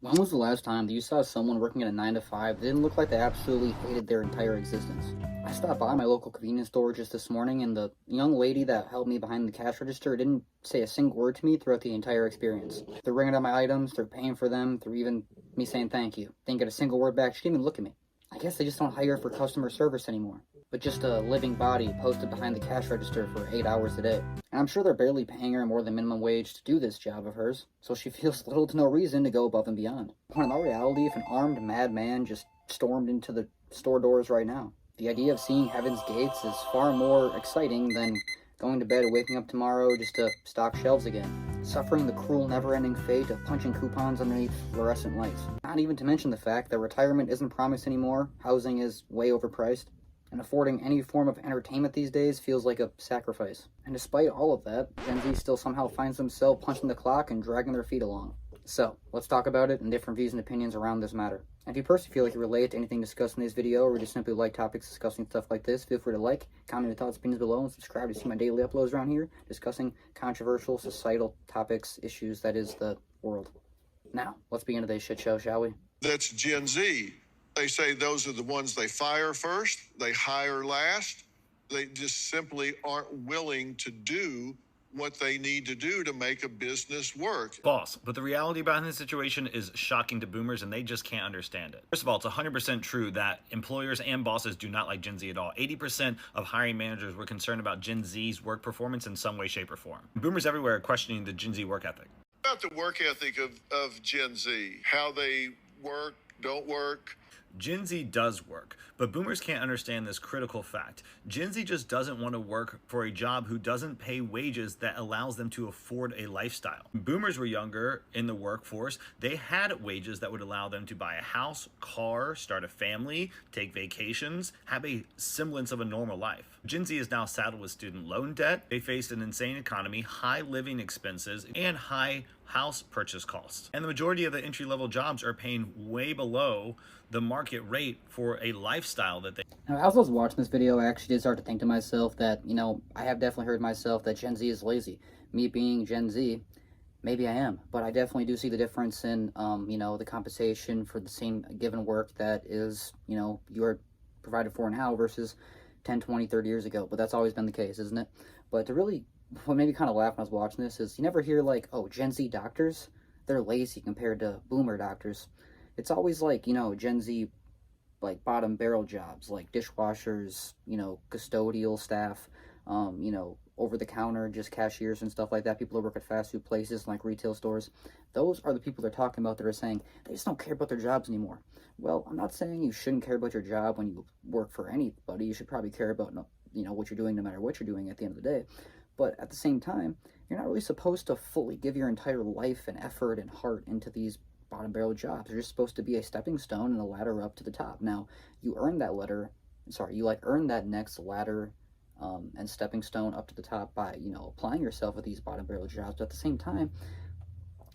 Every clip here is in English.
When was the last time that you saw someone working at a 9 to 5 that didn't look like they absolutely hated their entire existence? I stopped by my local convenience store just this morning, and the young lady that held me behind the cash register didn't say a single word to me throughout the entire experience. Through ringing out my items, through paying for them, through even me saying thank you. Didn't get a single word back. She didn't even look at me. I guess they just don't hire for customer service anymore, but just a living body posted behind the cash register for 8 hours a day. And I'm sure they're barely paying her more than minimum wage to do this job of hers, so she feels little to no reason to go above and beyond. When in all reality, if an armed madman just stormed into the store doors right now, the idea of seeing Heaven's Gates is far more exciting than going to bed and waking up tomorrow just to stock shelves again, suffering the cruel never-ending fate of punching coupons underneath fluorescent lights. Not even to mention the fact that retirement isn't promised anymore, housing is way overpriced, and affording any form of entertainment these days feels like a sacrifice. And despite all of that, Gen Z still somehow finds themselves punching the clock and dragging their feet along. So, let's talk about it and different views and opinions around this matter. And if you personally feel like you relate to anything discussed in this video, or just simply like topics discussing stuff like this, feel free to like, comment your thoughts, opinions below, and subscribe to see my daily uploads around here, discussing controversial societal topics, issues that is the world. Now, let's begin today's shit show, shall we? That's Gen Z. They say those are the ones they fire first, they hire last. They just simply aren't willing to do what they need to do to make a business work. False. But the reality behind this situation is shocking to boomers, and they just can't understand it. First of all, it's 100% true that employers and bosses do not like Gen Z at all. 80% of hiring managers were concerned about Gen Z's work performance in some way, shape, or form. Boomers everywhere are questioning the Gen Z work ethic. About the work ethic of Gen Z, how they work, don't work. Gen Z does work, but boomers can't understand this critical fact. Gen Z just doesn't want to work for a job who doesn't pay wages that allows them to afford a lifestyle. When boomers were younger in the workforce, they had wages that would allow them to buy a house, car, start a family, take vacations, have a semblance of a normal life. Gen Z is now saddled with student loan debt. They face an insane economy, high living expenses, and high house purchase costs. And the majority of the entry-level jobs are paying way below the market rate for a lifestyle that they... Now, as I was watching this video, I actually did start to think to myself that, I have definitely heard myself that Gen Z is lazy. Me being Gen Z, maybe I am, but I definitely do see the difference in, the compensation for the same given work that is, you're provided for now versus 10, 20, 30 years ago. But that's always been the case, isn't it? But to really, what made me kind of laugh when I was watching this is you never hear like, oh, Gen Z doctors, they're lazy compared to boomer doctors. It's always like, Gen Z, like bottom barrel jobs, like dishwashers, custodial staff, over the counter, just cashiers and stuff like that. People who work at fast food places like retail stores. Those are the people they're talking about that are saying they just don't care about their jobs anymore. Well, I'm not saying you shouldn't care about your job when you work for anybody. You should probably care about, what you're doing no matter what you're doing at the end of the day. But at the same time, you're not really supposed to fully give your entire life and effort and heart into these bottom barrel jobs. They're just supposed to be a stepping stone and a ladder up to the top. Now, you earn that earn that next ladder and stepping stone up to the top by, applying yourself at these bottom barrel jobs. But at the same time,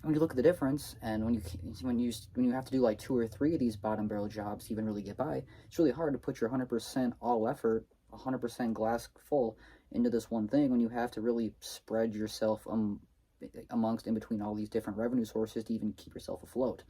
when you look at the difference, and when you have to do like 2 or 3 of these bottom barrel jobs to even really get by, it's really hard to put your 100% all effort, 100% glass full into this one thing when you have to really spread yourself amongst in between all these different revenue sources to even keep yourself afloat.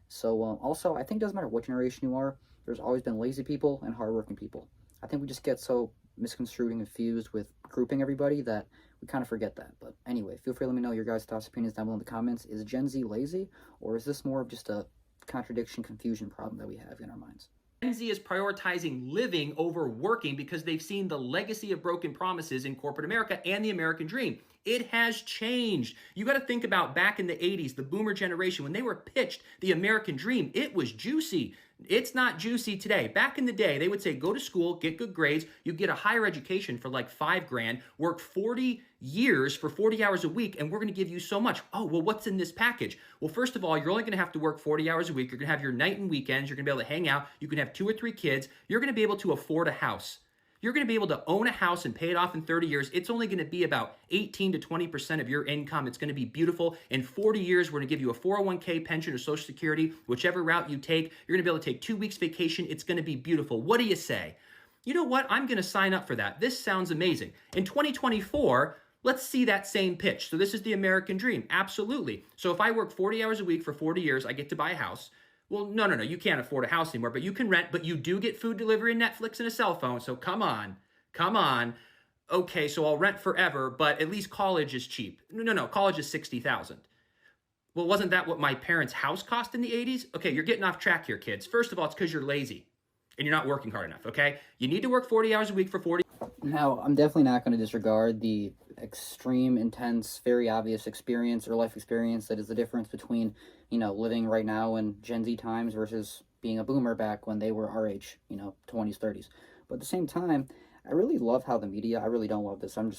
So also, I think it doesn't matter what generation you are, there's always been lazy people and hardworking people. I think we just get so misconstrued and confused with grouping everybody that we kind of forget that. But anyway, feel free to let me know your guys' thoughts, opinions down below in the comments. Is Gen Z lazy, or is this more of just a contradiction, confusion problem that we have in our minds? Gen Z is prioritizing living over working because they've seen the legacy of broken promises in corporate America and the American dream. It has changed. You got to think about back in the 80s, the boomer generation, when they were pitched the American dream, it was juicy. It's not juicy today. Back in the day, they would say, go to school, get good grades, you get a higher education for like $5,000, work 40 years for 40 hours a week, and we're going to give you so much. Oh, well, what's in this package? Well, first of all, you're only going to have to work 40 hours a week. You're going to have your night and weekends. You're going to be able to hang out. You can have 2 or 3 kids. You're going to be able to afford a house. You're going to be able to own a house and pay it off in 30 years. It's only going to be about 18 to 20% of your income. It's going to be beautiful. In 40 years, we're going to give you a 401k pension or Social Security, whichever route you take. You're going to be able to take 2 weeks vacation. It's going to be beautiful. What do you say? You know what? I'm going to sign up for that. This sounds amazing. In 2024, Let's see that same pitch. So this is the American dream. Absolutely. So if I work 40 hours a week for 40 years, I get to buy a house. Well, no, no, no. You can't afford a house anymore, but you can rent, but you do get food delivery and Netflix and a cell phone. So come on. Come on. Okay, so I'll rent forever, but at least college is cheap. No, no, no. College is 60,000. Well, wasn't that what my parents' house cost in the 80s? Okay, you're getting off track here, kids. First of all, it's because you're lazy and you're not working hard enough, okay? You need to work 40 hours a week for 40. Now, I'm definitely not going to disregard the extreme, intense, very obvious experience or life experience that is the difference between, living right now in Gen Z times versus being a boomer back when they were our age, 20s, 30s. But at the same time, I really love how the media, I really don't love this, I'm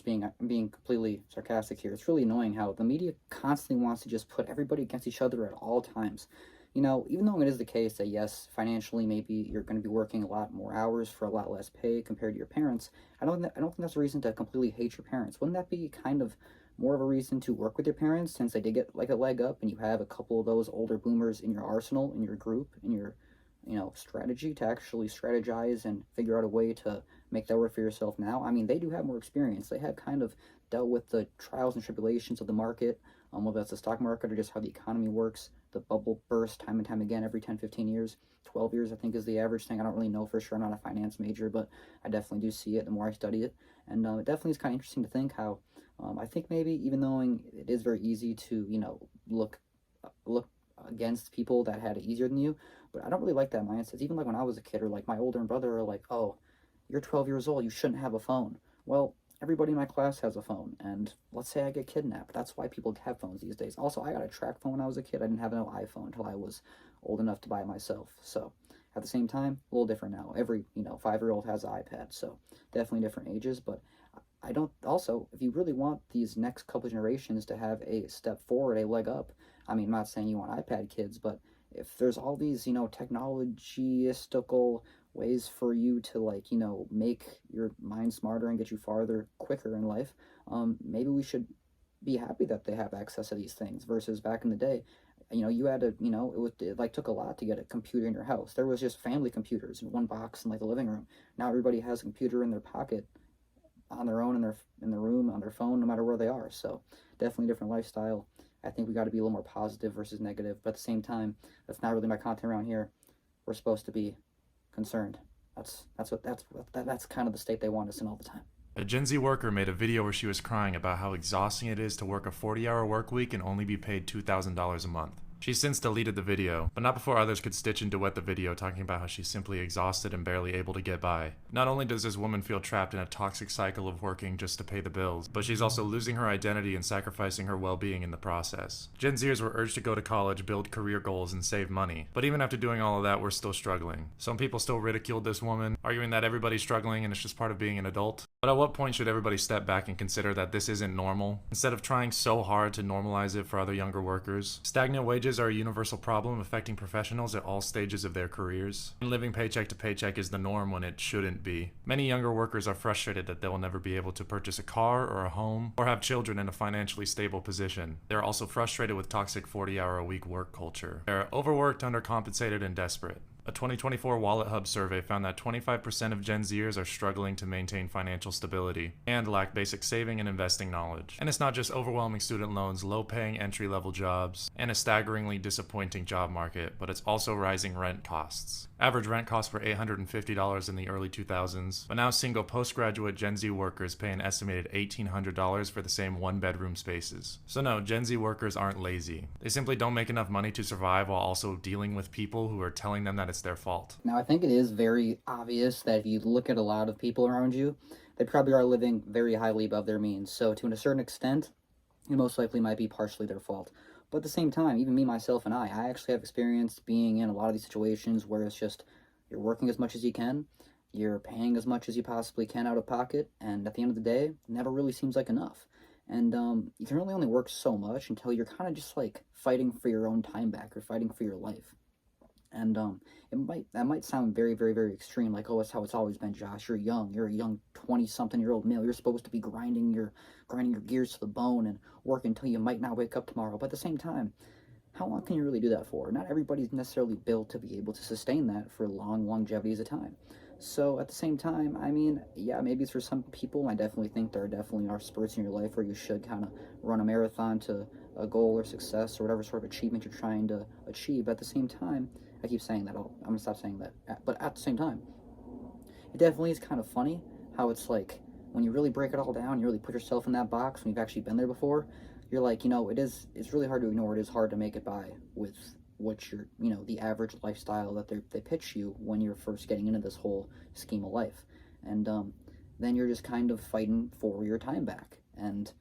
being completely sarcastic here. It's really annoying how the media constantly wants to just put everybody against each other at all times. Even though it is the case that yes, financially maybe you're going to be working a lot more hours for a lot less pay compared to your parents, I don't think that's a reason to completely hate your parents. Wouldn't that be kind of more of a reason to work with your parents, since they did get like a leg up and you have a couple of those older boomers in your arsenal, in your group, in your strategy to actually strategize and figure out a way to make that work for yourself now? I mean, they do have more experience. They have kind of dealt with the trials and tribulations of the market, whether that's the stock market or just how the economy works. The bubble burst time and time again every 10, 15 years. 12 years, I think, is the average thing. I don't really know for sure. I'm not a finance major, but I definitely do see it the more I study it. And it definitely is kind of interesting to think how, I think maybe even though it is very easy to, look against people that had it easier than you, but I don't really like that mindset. Even like when I was a kid, or like my older brother are like, oh, you're 12 years old, you shouldn't have a phone. Well, everybody in my class has a phone, and let's say I get kidnapped. That's why people have phones these days. Also, I got a track phone when I was a kid. I didn't have no iPhone until I was old enough to buy it myself. So at the same time, a little different now. Every 5-year-old has an iPad, so definitely different ages. But I don't, also, if you really want these next couple generations to have a step forward, a leg up, I mean, I'm not saying you want iPad kids, but if there's all these technologistical ways for you to make your mind smarter and get you farther quicker in life, maybe we should be happy that they have access to these things versus back in the day. You had to, it took a lot to get a computer in your house. There was just family computers in one box in the living room. Now everybody has a computer in their pocket, on their own, in their room, on their phone, no matter where they are. So definitely different lifestyle. I think we got to be a little more positive versus negative, but at the same time, that's not really my content around here. We're supposed to be concerned. That's kind of the state they want us in all the time. A Gen Z worker made a video where she was crying about how exhausting it is to work a 40-hour work week and only be paid $2,000 a month. She's since deleted the video, but not before others could stitch and duet the video talking about how she's simply exhausted and barely able to get by. Not only does this woman feel trapped in a toxic cycle of working just to pay the bills, but she's also losing her identity and sacrificing her well-being in the process. Gen Zers were urged to go to college, build career goals, and save money. But even after doing all of that, we're still struggling. Some people still ridiculed this woman, arguing that everybody's struggling and it's just part of being an adult. But at what point should everybody step back and consider that this isn't normal, instead of trying so hard to normalize it for other younger workers? Stagnant wages are a universal problem affecting professionals at all stages of their careers. And living paycheck to paycheck is the norm when it shouldn't be. Many younger workers are frustrated that they'll never be able to purchase a car or a home, or have children in a financially stable position. They're also frustrated with toxic 40-hour-a-week work culture. They're overworked, undercompensated, and desperate. A 2024 Wallet Hub survey found that 25% of Gen Zers are struggling to maintain financial stability and lack basic saving and investing knowledge. And it's not just overwhelming student loans, low-paying entry-level jobs, and a staggeringly disappointing job market, but it's also rising rent costs. Average rent costs were $850 in the early 2000s, but now single postgraduate Gen Z workers pay an estimated $1,800 for the same one-bedroom spaces. So no, Gen Z workers aren't lazy. They simply don't make enough money to survive while also dealing with people who are telling them that it's their fault. Now, I think it is very obvious that if you look at a lot of people around you, they probably are living very highly above their means. So to a certain extent, it most likely might be partially their fault. But at the same time, even me, myself, and I actually have experience being in a lot of these situations where it's just you're working as much as you can, you're paying as much as you possibly can out of pocket, and at the end of the day, it never really seems like enough. And you can really only work so much until you're kind of just like fighting for your own time back or fighting for your life. And that might sound very, very, very extreme, like, oh, that's how it's always been, Josh. You're a young 20-something-year-old male. You're supposed to be grinding your gears to the bone and work until you might not wake up tomorrow. But at the same time, how long can you really do that for? Not everybody's necessarily built to be able to sustain that for long longevities of time. So at the same time, I mean, yeah, maybe it's for some people. I definitely think there definitely are spurts in your life where you should kind of run a marathon to a goal or success or whatever sort of achievement you're trying to achieve. But at the same time, I keep saying that. I'm gonna stop saying that. But at the same time, it definitely is kind of funny how it's like when you really break it all down, you really put yourself in that box when you've actually been there before. You're like, it's really hard to ignore. It is hard to make it by with what your, the average lifestyle that they pitch you when you're first getting into this whole scheme of life. And then you're just kind of fighting for your time back. And,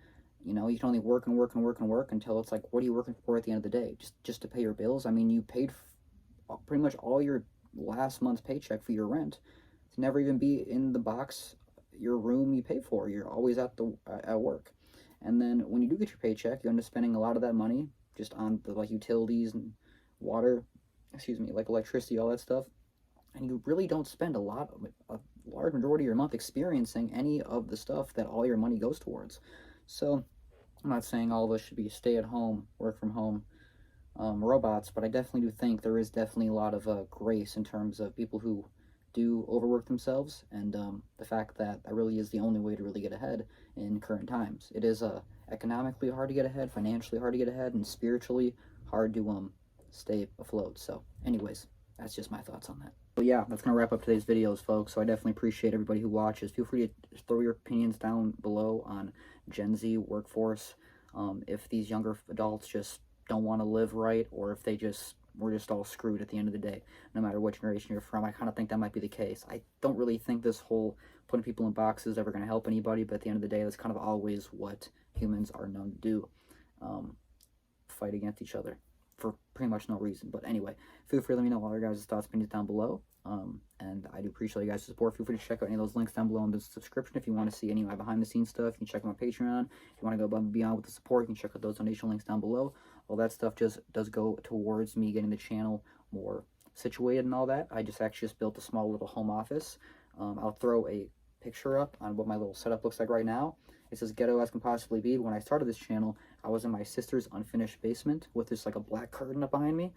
you can only work and work and work and work until it's like, what are you working for at the end of the day? Just to pay your bills? I mean, you paid pretty much all your last month's paycheck for your rent to never even be in the box, your room you pay for. You're always at work. And then when you do get your paycheck, you end up spending a lot of that money just on the like utilities and water, like electricity, all that stuff. And you really don't spend a large majority of your month experiencing any of the stuff that all your money goes towards. So I'm not saying all of us should be stay at home, work from home robots, but I definitely do think there is definitely a lot of grace in terms of people who do overwork themselves, and the fact that that really is the only way to really get ahead in current times. It is economically hard to get ahead, financially hard to get ahead, and spiritually hard to stay afloat. So anyways, that's just my thoughts on that. But yeah, that's gonna wrap up today's videos, folks. So I definitely appreciate everybody who watches. Feel free to throw your opinions down below on Gen Z workforce, if these younger adults just don't want to live right, or if we're just all screwed at the end of the day, no matter what generation you're from. I kind of think that might be the case. I don't really think this whole putting people in boxes is ever going to help anybody, but at the end of the day, that's kind of always what humans are known to do, fight against each other for pretty much no reason. But anyway, feel free to let me know all your guys' thoughts, opinions down below, and I do appreciate you guys' support. Feel free to check out any of those links down below in the subscription if you want to see any of my behind-the-scenes stuff. You can check out my Patreon. If you want to go above and beyond with the support, you can check out those donation links down below. All that stuff just does go towards me getting the channel more situated and all that. I just actually just built a small little home office. I'll throw a picture up on what my little setup looks like right now. It's as ghetto as can possibly be. When I started this channel, I was in my sister's unfinished basement with just like a black curtain up behind me.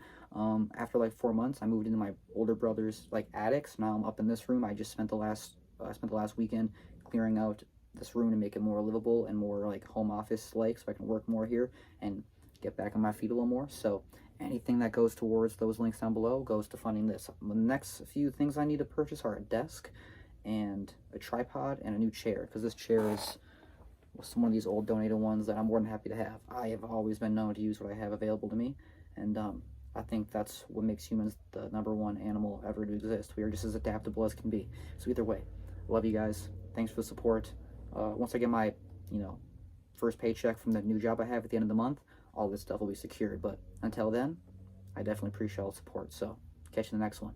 After like 4 months, I moved into my older brother's like attics. Now I'm up in this room. I just spent the last weekend clearing out this room to make it more livable and more like home office like, so I can work more here and get back on my feet a little more. So anything that goes towards those links down below goes to funding this. The next few things I need to purchase are a desk and a tripod and a new chair, because this chair is one of these old donated ones that I'm more than happy to have. I have always been known to use what I have available to me, and I think that's what makes humans the #1 animal ever to exist. We are just as adaptable as can be. So either way, love you guys. Thanks for the support. Once I get my, first paycheck from the new job I have at the end of the month, all this stuff will be secured. But until then, I definitely appreciate all the support. So catch you in the next one.